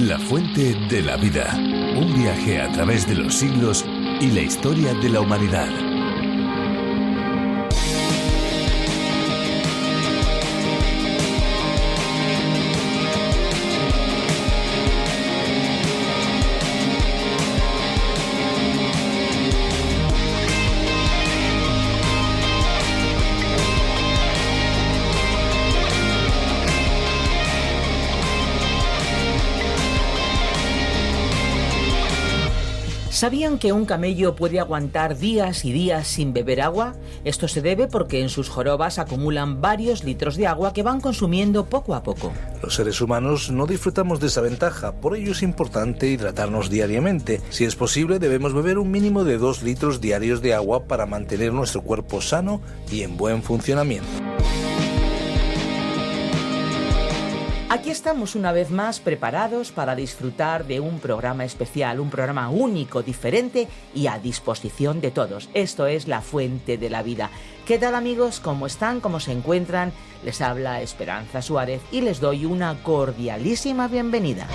La fuente de la vida. Un viaje a través de los siglos y la historia de la humanidad. ¿Sabían que un camello puede aguantar días y días sin beber agua? Esto se debe porque en sus jorobas acumulan varios litros de agua que van consumiendo poco a poco. Los seres humanos no disfrutamos de esa ventaja, por ello es importante hidratarnos diariamente. Si es posible, debemos beber un mínimo de 2 litros diarios de agua para mantener nuestro cuerpo sano y en buen funcionamiento. Aquí estamos una vez más preparados para disfrutar de un programa especial, un programa único, diferente y a disposición de todos. Esto es La Fuente de la Vida. ¿Qué tal, amigos? ¿Cómo están? ¿Cómo se encuentran? Les habla Esperanza Suárez y les doy una cordialísima bienvenida.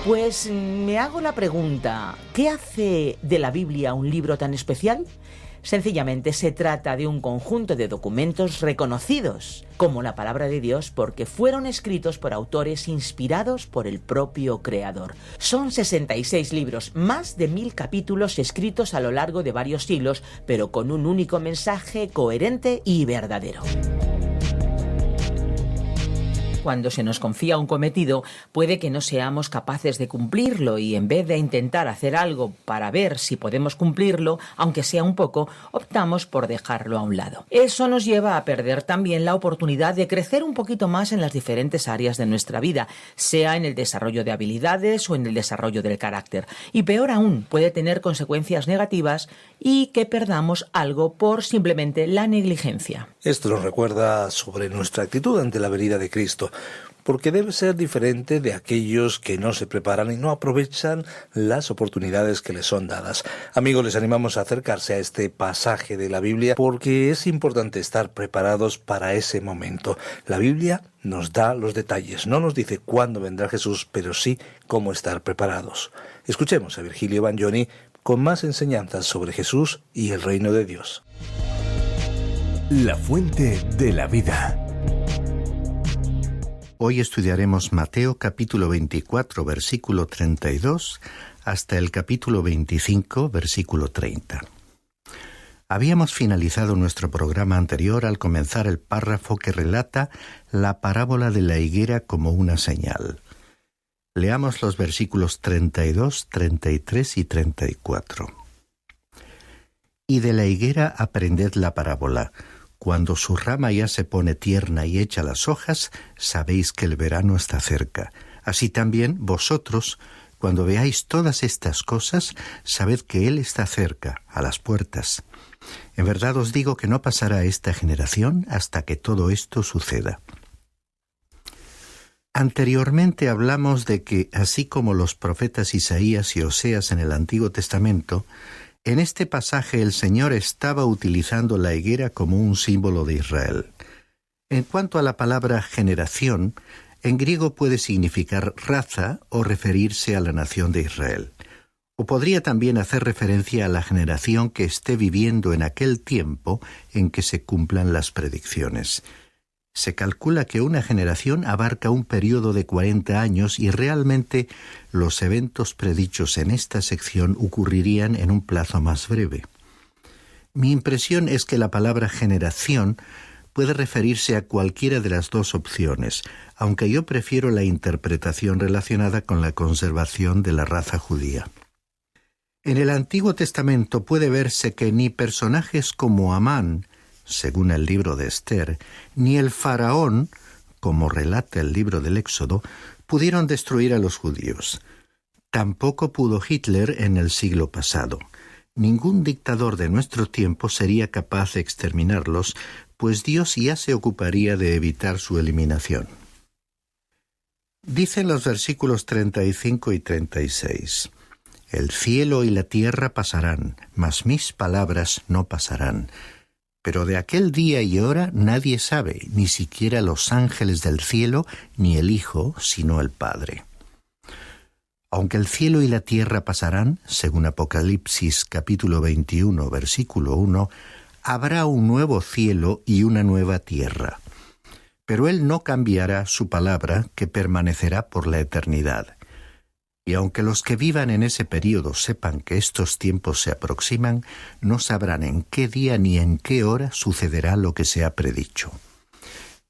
Pues me hago la pregunta, ¿qué hace de la Biblia un libro tan especial? Sencillamente se trata de un conjunto de documentos reconocidos como la palabra de Dios porque fueron escritos por autores inspirados por el propio Creador. Son 66 libros, más de 1000 capítulos escritos a lo largo de varios siglos, pero con un único mensaje coherente y verdadero. Cuando se nos confía un cometido, puede que no seamos capaces de cumplirlo y en vez de intentar hacer algo para ver si podemos cumplirlo, aunque sea un poco, optamos por dejarlo a un lado. Eso nos lleva a perder también la oportunidad de crecer un poquito más en las diferentes áreas de nuestra vida, sea en el desarrollo de habilidades o en el desarrollo del carácter. Y peor aún, puede tener consecuencias negativas y que perdamos algo por simplemente la negligencia. Esto nos recuerda sobre nuestra actitud ante la venida de Cristo, porque debe ser diferente de aquellos que no se preparan y no aprovechan las oportunidades que les son dadas. Amigos, les animamos a acercarse a este pasaje de la Biblia porque es importante estar preparados para ese momento. La Biblia nos da los detalles, no nos dice cuándo vendrá Jesús, pero sí cómo estar preparados. Escuchemos a Virgilio Bagnoni con más enseñanzas sobre Jesús y el reino de Dios. La fuente de la vida. Hoy estudiaremos Mateo capítulo 24, versículo 32, hasta el capítulo 25, versículo 30. Habíamos finalizado nuestro programa anterior al comenzar el párrafo que relata la parábola de la higuera como una señal. Leamos los versículos 32, 33 y 34. Y de la higuera aprended la parábola. Cuando su rama ya se pone tierna y echa las hojas, sabéis que el verano está cerca. Así también vosotros, cuando veáis todas estas cosas, sabed que Él está cerca, a las puertas. En verdad os digo que no pasará esta generación hasta que todo esto suceda. Anteriormente hablamos de que, así como los profetas Isaías y Oseas en el Antiguo Testamento, en este pasaje el Señor estaba utilizando la higuera como un símbolo de Israel. En cuanto a la palabra generación, en griego puede significar raza o referirse a la nación de Israel. O podría también hacer referencia a la generación que esté viviendo en aquel tiempo en que se cumplan las predicciones. Se calcula que una generación abarca un periodo de 40 años y realmente los eventos predichos en esta sección ocurrirían en un plazo más breve. Mi impresión es que la palabra generación puede referirse a cualquiera de las dos opciones, aunque yo prefiero la interpretación relacionada con la conservación de la raza judía. En el Antiguo Testamento puede verse que ni personajes como Amán, según el libro de Esther, ni el faraón, como relata el libro del Éxodo, pudieron destruir a los judíos. Tampoco pudo Hitler en el siglo pasado. Ningún dictador de nuestro tiempo sería capaz de exterminarlos, pues Dios ya se ocuparía de evitar su eliminación. Dicen los versículos 35 y 36. El cielo y la tierra pasarán, mas mis palabras no pasarán. Pero de aquel día y hora nadie sabe, ni siquiera los ángeles del cielo, ni el Hijo, sino el Padre. Aunque el cielo y la tierra pasarán, según Apocalipsis capítulo 21, versículo 1, habrá un nuevo cielo y una nueva tierra. Pero Él no cambiará su palabra, que permanecerá por la eternidad. Y aunque los que vivan en ese período sepan que estos tiempos se aproximan, no sabrán en qué día ni en qué hora sucederá lo que se ha predicho.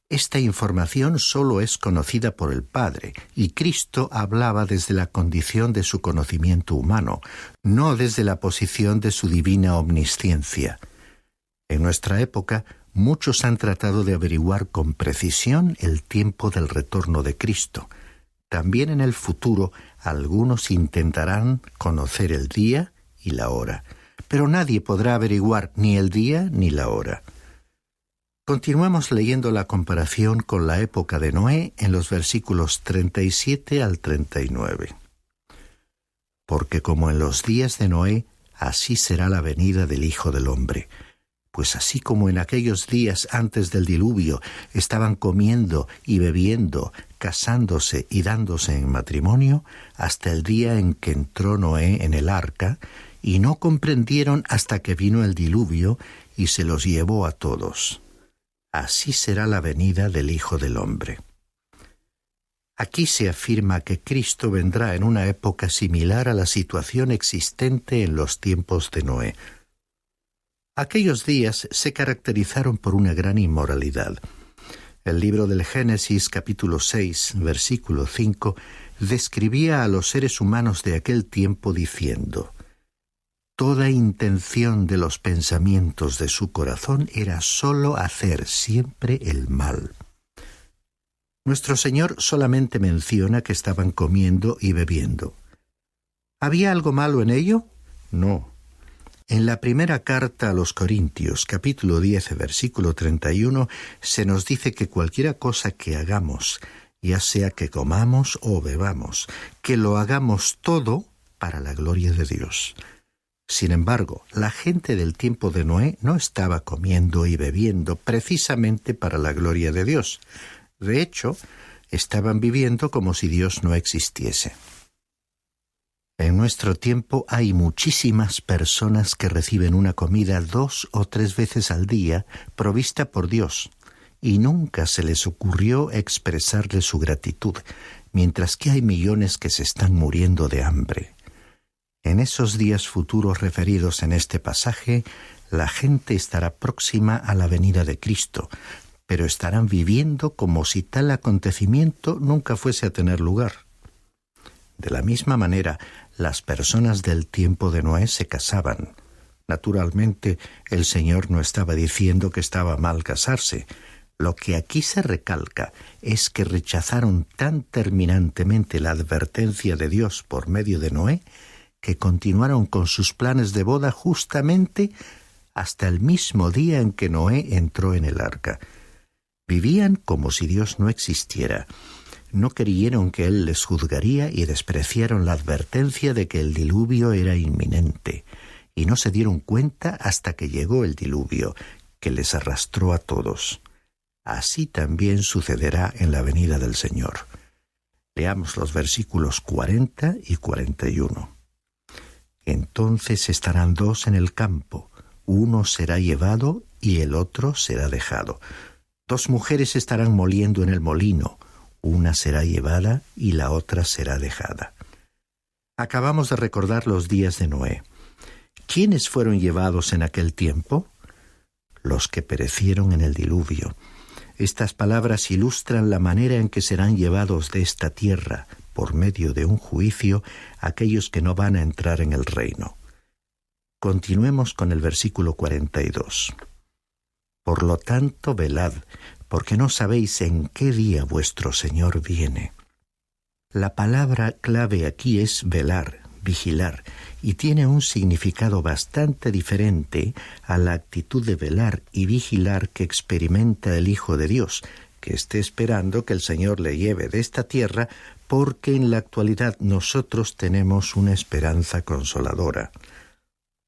Esta información solo es conocida por el Padre, y Cristo hablaba desde la condición de su conocimiento humano, no desde la posición de su divina omnisciencia. En nuestra época, muchos han tratado de averiguar con precisión el tiempo del retorno de Cristo. También en el futuro, algunos intentarán conocer el día y la hora, pero nadie podrá averiguar ni el día ni la hora. Continuamos leyendo la comparación con la época de Noé en los versículos 37 al 39. Porque como en los días de Noé, así será la venida del Hijo del Hombre. Pues así como en aquellos días antes del diluvio estaban comiendo y bebiendo, casándose y dándose en matrimonio, hasta el día en que entró Noé en el arca, y no comprendieron hasta que vino el diluvio y se los llevó a todos. Así será la venida del Hijo del Hombre. Aquí se afirma que Cristo vendrá en una época similar a la situación existente en los tiempos de Noé. Aquellos días se caracterizaron por una gran inmoralidad. El libro del Génesis, capítulo 6, versículo 5, describía a los seres humanos de aquel tiempo diciendo: toda intención de los pensamientos de su corazón era sólo hacer siempre el mal. Nuestro Señor solamente menciona que estaban comiendo y bebiendo. ¿Había algo malo en ello? No. En la primera carta a los Corintios, capítulo 10, versículo 31, se nos dice que cualquiera cosa que hagamos, ya sea que comamos o bebamos, que lo hagamos todo para la gloria de Dios. Sin embargo, la gente del tiempo de Noé no estaba comiendo y bebiendo precisamente para la gloria de Dios. De hecho, estaban viviendo como si Dios no existiese. En nuestro tiempo hay muchísimas personas que reciben una comida 2 o 3 veces al día provista por Dios, y nunca se les ocurrió expresarle su gratitud, mientras que hay millones que se están muriendo de hambre. En esos días futuros referidos en este pasaje, la gente estará próxima a la venida de Cristo, pero estarán viviendo como si tal acontecimiento nunca fuese a tener lugar. De la misma manera, las personas del tiempo de Noé se casaban. Naturalmente, el Señor no estaba diciendo que estaba mal casarse. Lo que aquí se recalca es que rechazaron tan terminantemente la advertencia de Dios por medio de Noé, que continuaron con sus planes de boda justamente hasta el mismo día en que Noé entró en el arca. Vivían como si Dios no existiera. No creyeron que Él les juzgaría y despreciaron la advertencia de que el diluvio era inminente, y no se dieron cuenta hasta que llegó el diluvio, que les arrastró a todos. Así también sucederá en la venida del Señor. Leamos los versículos 40 y 41. Entonces estarán 2 en el campo, uno será llevado y el otro será dejado. 2 mujeres estarán moliendo en el molino, una será llevada y la otra será dejada. Acabamos de recordar los días de Noé. ¿Quiénes fueron llevados en aquel tiempo? Los que perecieron en el diluvio. Estas palabras ilustran la manera en que serán llevados de esta tierra, por medio de un juicio, aquellos que no van a entrar en el reino. Continuemos con el versículo 42. Por lo tanto, velad, porque no sabéis en qué día vuestro Señor viene. La palabra clave aquí es velar, vigilar, y tiene un significado bastante diferente a la actitud de velar y vigilar que experimenta el Hijo de Dios, que esté esperando que el Señor le lleve de esta tierra, porque en la actualidad nosotros tenemos una esperanza consoladora.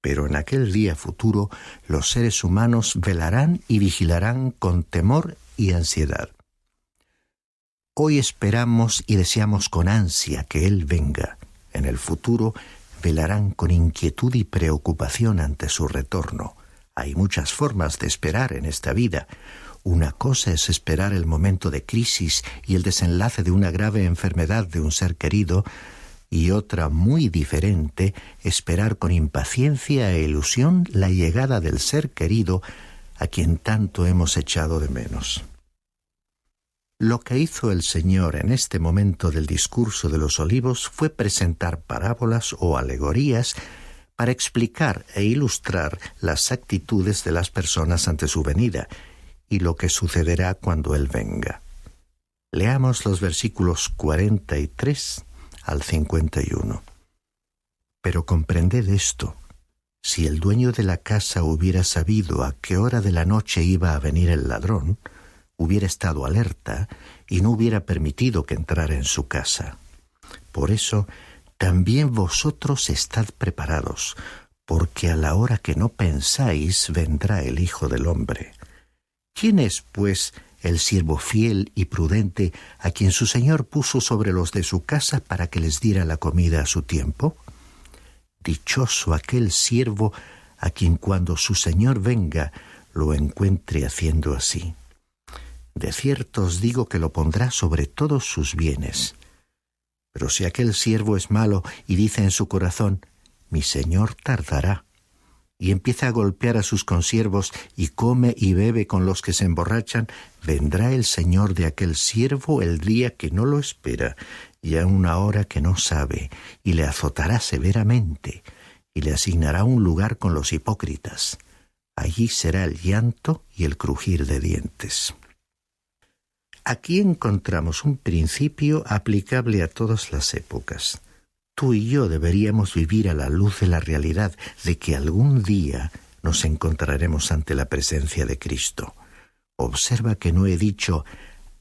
Pero en aquel día futuro los seres humanos velarán y vigilarán con temor y ansiedad. Hoy esperamos y deseamos con ansia que Él venga. En el futuro velarán con inquietud y preocupación ante su retorno. Hay muchas formas de esperar en esta vida. Una cosa es esperar el momento de crisis y el desenlace de una grave enfermedad de un ser querido, y otra muy diferente, esperar con impaciencia e ilusión la llegada del ser querido a quien tanto hemos echado de menos. Lo que hizo el Señor en este momento del discurso de los olivos fue presentar parábolas o alegorías para explicar e ilustrar las actitudes de las personas ante su venida y lo que sucederá cuando Él venga. Leamos los versículos 43 al 51. Pero comprended esto: si el dueño de la casa hubiera sabido a qué hora de la noche iba a venir el ladrón, hubiera estado alerta y no hubiera permitido que entrara en su casa. Por eso, también vosotros estad preparados, porque a la hora que no pensáis vendrá el Hijo del Hombre. ¿Quién es, pues, el siervo fiel y prudente a quien su señor puso sobre los de su casa para que les diera la comida a su tiempo? Dichoso aquel siervo a quien cuando su señor venga lo encuentre haciendo así. De cierto os digo que lo pondrá sobre todos sus bienes. Pero si aquel siervo es malo y dice en su corazón: mi señor tardará, y empieza a golpear a sus consiervos y come y bebe con los que se emborrachan, vendrá el señor de aquel siervo el día que no lo espera y a una hora que no sabe, y le azotará severamente y le asignará un lugar con los hipócritas. Allí será el llanto y el crujir de dientes. Aquí encontramos un principio aplicable a todas las épocas. Tú y yo deberíamos vivir a la luz de la realidad de que algún día nos encontraremos ante la presencia de Cristo. Observa que no he dicho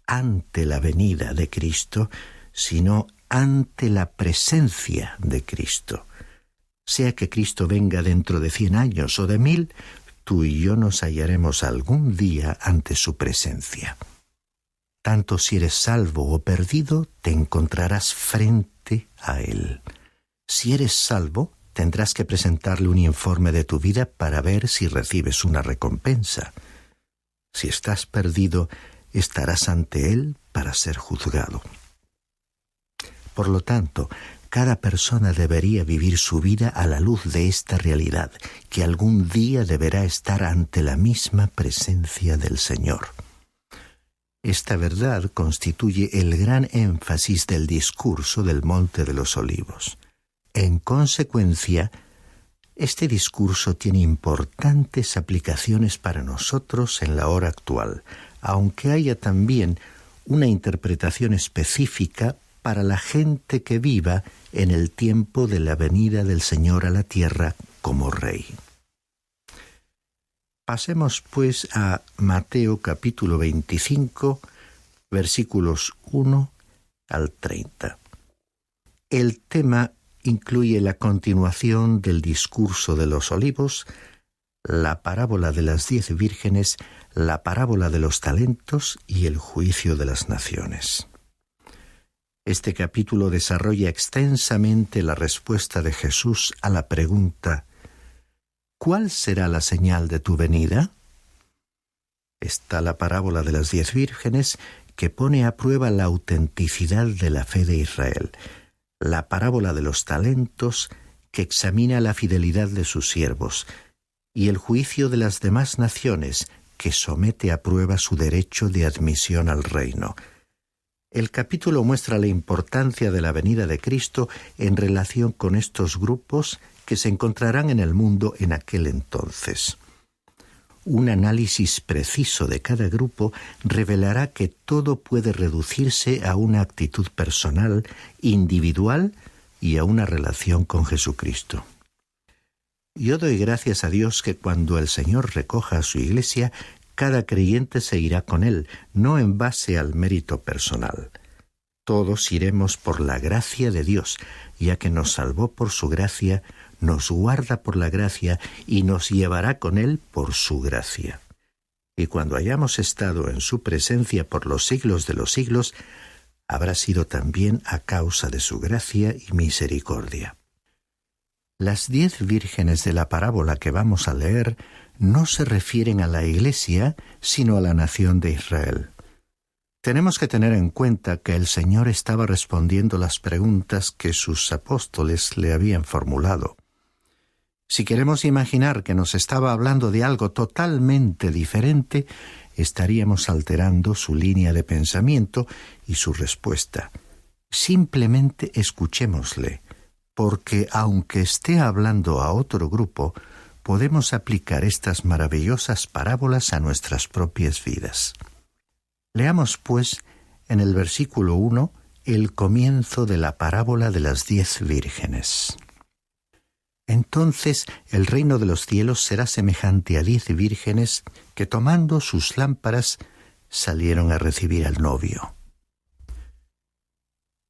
ante la venida de Cristo, sino ante la presencia de Cristo. Sea que Cristo venga dentro de 100 años o de 1000, tú y yo nos hallaremos algún día ante su presencia. Tanto si eres salvo o perdido, te encontrarás frente a Él. Si eres salvo, tendrás que presentarle un informe de tu vida para ver si recibes una recompensa. Si estás perdido, estarás ante Él para ser juzgado. Por lo tanto, cada persona debería vivir su vida a la luz de esta realidad, que algún día deberá estar ante la misma presencia del Señor. Esta verdad constituye el gran énfasis del discurso del Monte de los Olivos. En consecuencia, este discurso tiene importantes aplicaciones para nosotros en la hora actual, aunque haya también una interpretación específica para la gente que viva en el tiempo de la venida del Señor a la tierra como Rey. Pasemos pues a Mateo capítulo 25, versículos 1 al 30. El tema incluye la continuación del discurso de los olivos, la parábola de las 10 vírgenes, la parábola de los talentos y el juicio de las naciones. Este capítulo desarrolla extensamente la respuesta de Jesús a la pregunta: ¿cuál será la señal de tu venida? Está la parábola de las 10 vírgenes, que pone a prueba la autenticidad de la fe de Israel. La parábola de los talentos, que examina la fidelidad de sus siervos. Y el juicio de las demás naciones, que somete a prueba su derecho de admisión al reino. El capítulo muestra la importancia de la venida de Cristo en relación con estos grupos que se encontrarán en el mundo en aquel entonces. Un análisis preciso de cada grupo revelará que todo puede reducirse a una actitud personal, individual y a una relación con Jesucristo. Yo doy gracias a Dios que cuando el Señor recoja a su iglesia, cada creyente se irá con Él, no en base al mérito personal. Todos iremos por la gracia de Dios, ya que nos salvó por su gracia, nos guarda por la gracia y nos llevará con Él por su gracia. Y cuando hayamos estado en su presencia por los siglos de los siglos, habrá sido también a causa de su gracia y misericordia. Las 10 vírgenes de la parábola que vamos a leer no se refieren a la Iglesia, sino a la nación de Israel. Tenemos que tener en cuenta que el Señor estaba respondiendo las preguntas que sus apóstoles le habían formulado. Si queremos imaginar que nos estaba hablando de algo totalmente diferente, estaríamos alterando su línea de pensamiento y su respuesta. Simplemente escuchémosle, porque aunque esté hablando a otro grupo, podemos aplicar estas maravillosas parábolas a nuestras propias vidas. Leamos, pues, en el versículo 1, el comienzo de la parábola de las 10 vírgenes. Entonces el reino de los cielos será semejante a 10 vírgenes que, tomando sus lámparas, salieron a recibir al novio.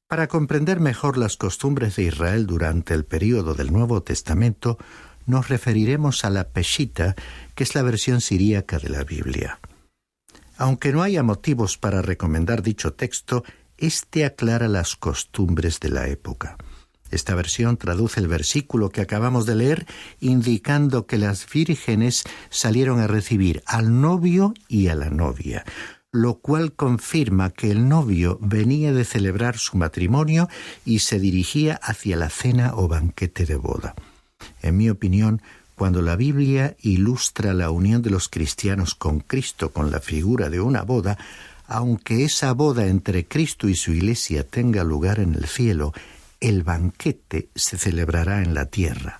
Para comprender mejor las costumbres de Israel durante el período del Nuevo Testamento, nos referiremos a la Peshita, que es la versión siríaca de la Biblia. Aunque no haya motivos para recomendar dicho texto, este aclara las costumbres de la época. Esta versión traduce el versículo que acabamos de leer, indicando que las vírgenes salieron a recibir al novio y a la novia, lo cual confirma que el novio venía de celebrar su matrimonio y se dirigía hacia la cena o banquete de boda. En mi opinión, cuando la Biblia ilustra la unión de los cristianos con Cristo con la figura de una boda, aunque esa boda entre Cristo y su Iglesia tenga lugar en el cielo, el banquete se celebrará en la tierra.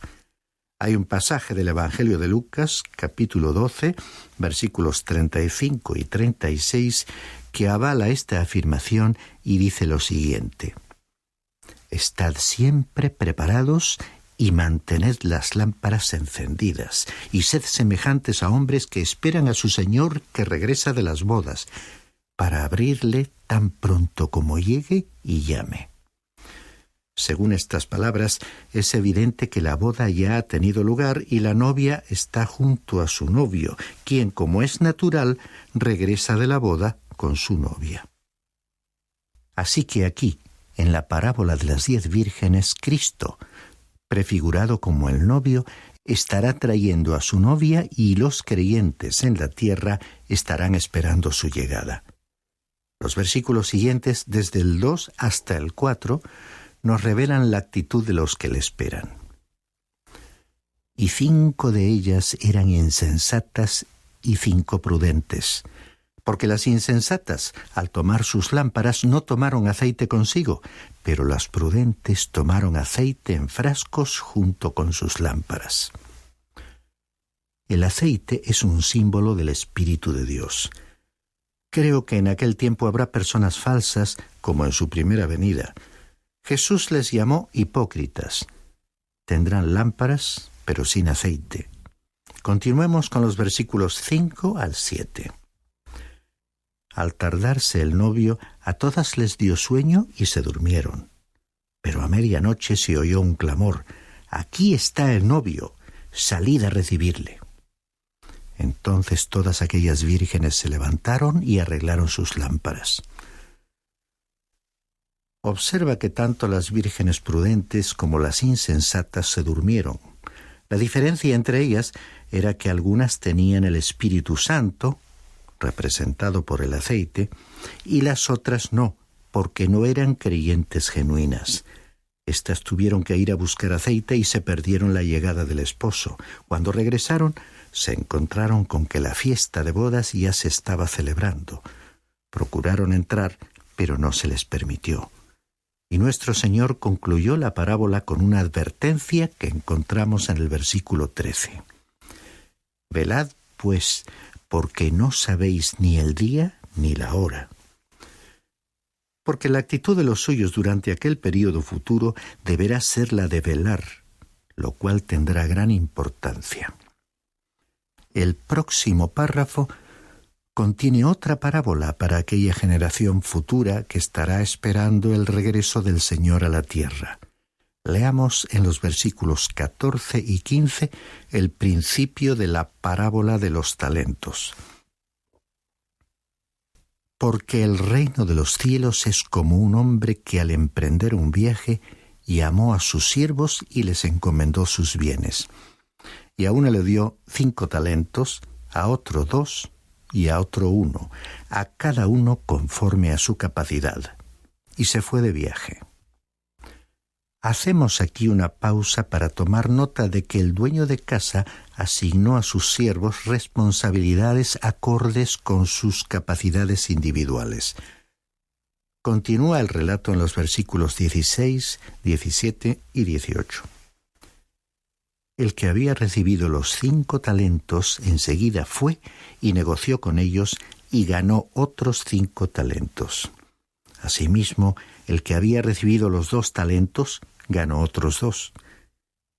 Hay un pasaje del Evangelio de Lucas, capítulo 12, versículos 35 y 36, que avala esta afirmación y dice lo siguiente: «Estad siempre preparados y mantened las lámparas encendidas, y sed semejantes a hombres que esperan a su Señor que regresa de las bodas, para abrirle tan pronto como llegue y llame». Según estas palabras, es evidente que la boda ya ha tenido lugar y la novia está junto a su novio, quien, como es natural, regresa de la boda con su novia. Así que aquí, en la parábola de las 10 vírgenes, Cristo, prefigurado como el novio, estará trayendo a su novia y los creyentes en la tierra estarán esperando su llegada. Los versículos siguientes, desde el 2 hasta el 4, nos revelan la actitud de los que le esperan. «Y 5 de ellas eran insensatas y 5 prudentes, porque las insensatas, al tomar sus lámparas, no tomaron aceite consigo, pero las prudentes tomaron aceite en frascos junto con sus lámparas». El aceite es un símbolo del Espíritu de Dios. Creo que en aquel tiempo habrá personas falsas, como en su primera venida. Jesús les llamó hipócritas. Tendrán lámparas, pero sin aceite. Continuemos con los versículos 5 al 7. Al tardarse el novio, a todas les dio sueño y se durmieron. Pero a medianoche se oyó un clamor: «Aquí está el novio, salid a recibirle». Entonces todas aquellas vírgenes se levantaron y arreglaron sus lámparas. Observa que tanto las vírgenes prudentes como las insensatas se durmieron. La diferencia entre ellas era que algunas tenían el Espíritu Santo, representado por el aceite, y las otras no, porque no eran creyentes genuinas. Estas tuvieron que ir a buscar aceite y se perdieron la llegada del esposo. Cuando regresaron, se encontraron con que la fiesta de bodas ya se estaba celebrando. Procuraron entrar, pero no se les permitió. Y nuestro Señor concluyó la parábola con una advertencia que encontramos en el versículo 13. «Velad, pues, porque no sabéis ni el día ni la hora». Porque la actitud de los suyos durante aquel período futuro deberá ser la de velar, lo cual tendrá gran importancia. El próximo párrafo contiene otra parábola para aquella generación futura que estará esperando el regreso del Señor a la tierra. Leamos en los versículos 14 y 15 el principio de la parábola de los talentos. Porque el reino de los cielos es como un hombre que al emprender un viaje llamó a sus siervos y les encomendó sus bienes. Y a uno le dio 5 talentos, a otro 2 y a otro 1, a cada uno conforme a su capacidad. Y se fue de viaje. Hacemos aquí una pausa para tomar nota de que el dueño de casa asignó a sus siervos responsabilidades acordes con sus capacidades individuales. Continúa el relato en los versículos 16, 17 y 18. El que había recibido los 5 talentos enseguida fue y negoció con ellos y ganó otros 5 talentos. Asimismo, el que había recibido los 2 talentos ganó otros 2.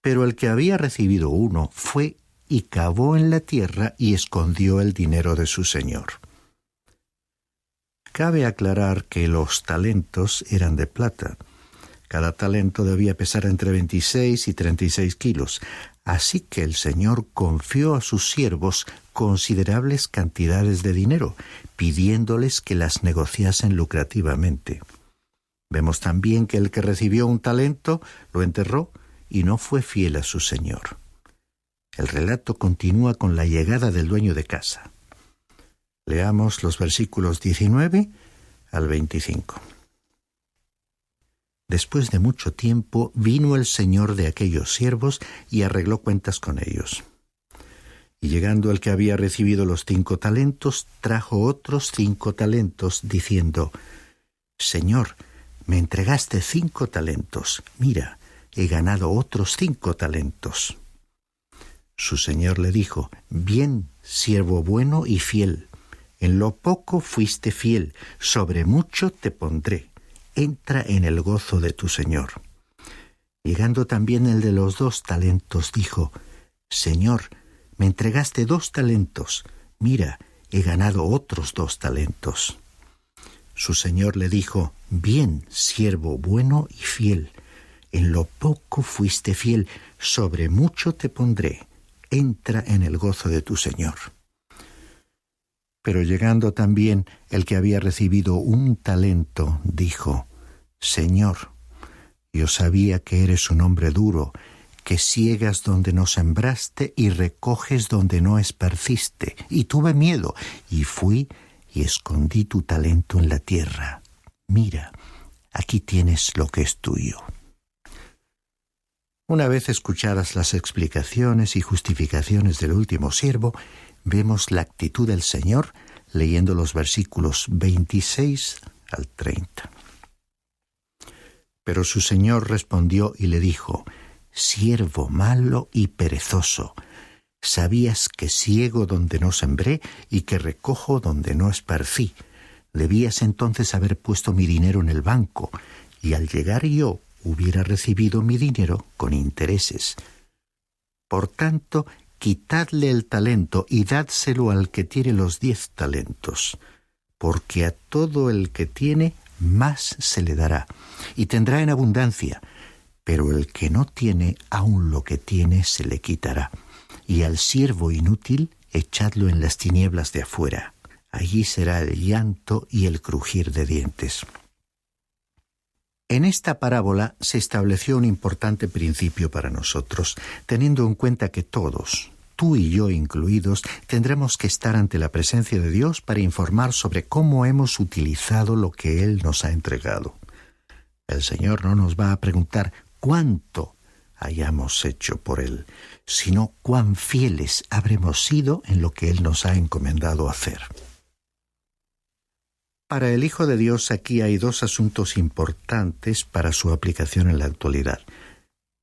Pero el que había recibido 1 fue y cavó en la tierra y escondió el dinero de su señor. Cabe aclarar que los talentos eran de plata. Cada talento debía pesar entre 26 y 36 kilos. Así que el Señor confió a sus siervos considerables cantidades de dinero, pidiéndoles que las negociasen lucrativamente. Vemos también que el que recibió un talento lo enterró y no fue fiel a su señor. El relato continúa con la llegada del dueño de casa. Leamos los versículos 19 al 25. Después de mucho tiempo vino el señor de aquellos siervos y arregló cuentas con ellos. Y llegando el que había recibido los 5 talentos, trajo otros 5 talentos, diciendo: Señor, me entregaste 5 talentos. Mira, he ganado otros 5 talentos. Su señor le dijo: Bien, siervo bueno y fiel. En lo poco fuiste fiel, sobre mucho te pondré. Entra en el gozo de tu señor. Llegando también el de los 2 talentos, dijo: Señor, me entregaste 2 talentos. Mira, he ganado otros 2 talentos. Su señor le dijo: Bien, siervo bueno y fiel. En lo poco fuiste fiel, sobre mucho te pondré. Entra en el gozo de tu señor. Pero llegando también el que había recibido 1 talento, dijo: Señor, yo sabía que eres un hombre duro, que siegas donde no sembraste y recoges donde no esparciste. Y tuve miedo, y fui y escondí tu talento en la tierra. Mira, aquí tienes lo que es tuyo. Una vez escuchadas las explicaciones y justificaciones del último siervo, vemos la actitud del Señor leyendo los versículos 26 al 30. Pero su señor respondió y le dijo: Siervo malo y perezoso, sabías que siego donde no sembré y que recojo donde no esparcí. Debías entonces haber puesto mi dinero en el banco, y al llegar yo hubiera recibido mi dinero con intereses. Por tanto, quitadle el talento y dádselo al que tiene los 10 talentos, porque a todo el que tiene más se le dará, y tendrá en abundancia, pero el que no tiene, aun lo que tiene se le quitará. Y al siervo inútil echadlo en las tinieblas de afuera. Allí será el llanto y el crujir de dientes. En esta parábola se estableció un importante principio para nosotros, teniendo en cuenta que todos, tú y yo incluidos, tendremos que estar ante la presencia de Dios para informar sobre cómo hemos utilizado lo que Él nos ha entregado. El Señor no nos va a preguntar cuánto hayamos hecho por Él, sino cuán fieles habremos sido en lo que Él nos ha encomendado hacer. Para el Hijo de Dios aquí hay 2 asuntos importantes para su aplicación en la actualidad.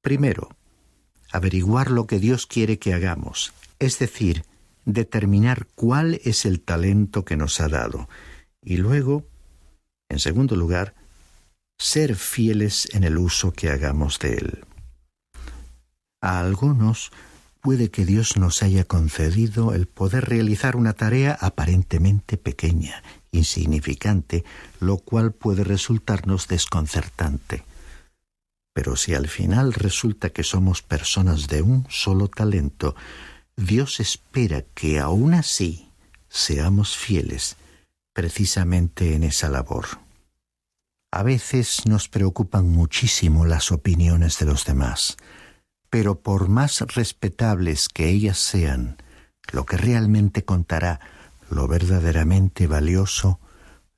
Primero, averiguar lo que Dios quiere que hagamos, es decir, determinar cuál es el talento que nos ha dado. Y luego, en segundo lugar, ser fieles en el uso que hagamos de él. A algunos puede que Dios nos haya concedido el poder realizar una tarea aparentemente pequeña, insignificante, lo cual puede resultarnos desconcertante. Pero si al final resulta que somos personas de un solo talento, Dios espera que aún así seamos fieles precisamente en esa labor. A veces nos preocupan muchísimo las opiniones de los demás, pero por más respetables que ellas sean, lo que realmente contará, lo verdaderamente valioso,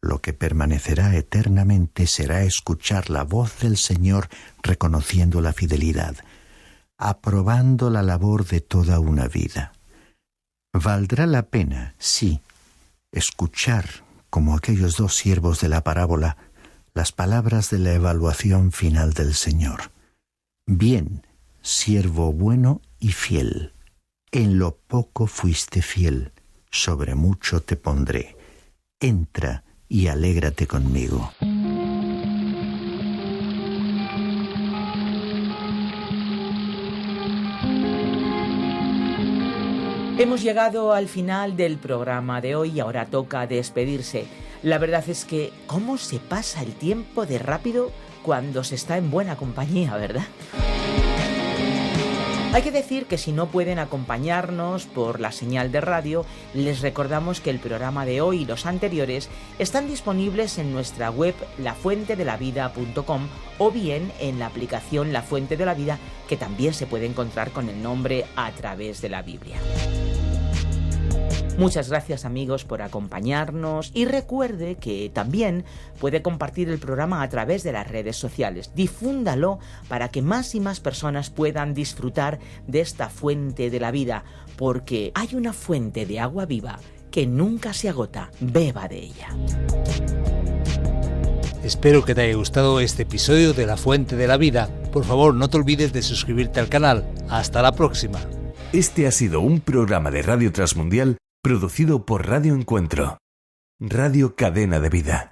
lo que permanecerá eternamente será escuchar la voz del Señor reconociendo la fidelidad, aprobando la labor de toda una vida. Valdrá la pena, sí, escuchar, como aquellos dos siervos de la parábola, las palabras de la evaluación final del Señor. Bien, siervo bueno y fiel. En lo poco fuiste fiel, sobre mucho te pondré. Entra y alégrate conmigo. Hemos llegado al final del programa de hoy y ahora toca despedirse. La verdad es que cómo se pasa el tiempo de rápido cuando se está en buena compañía, ¿verdad? Hay que decir que si no pueden acompañarnos por la señal de radio, les recordamos que el programa de hoy y los anteriores están disponibles en nuestra web lafuentedelavida.com o bien en la aplicación La Fuente de la Vida, que también se puede encontrar con el nombre A Través de la Biblia. Muchas gracias, amigos, por acompañarnos y recuerde que también puede compartir el programa a través de las redes sociales. Difúndalo para que más y más personas puedan disfrutar de esta fuente de la vida, porque hay una fuente de agua viva que nunca se agota. Beba de ella. Espero que te haya gustado este episodio de La Fuente de la Vida. Por favor, no te olvides de suscribirte al canal. Hasta la próxima. Este ha sido un programa de Radio Transmundial producido por Radio Encuentro, Radio Cadena de Vida.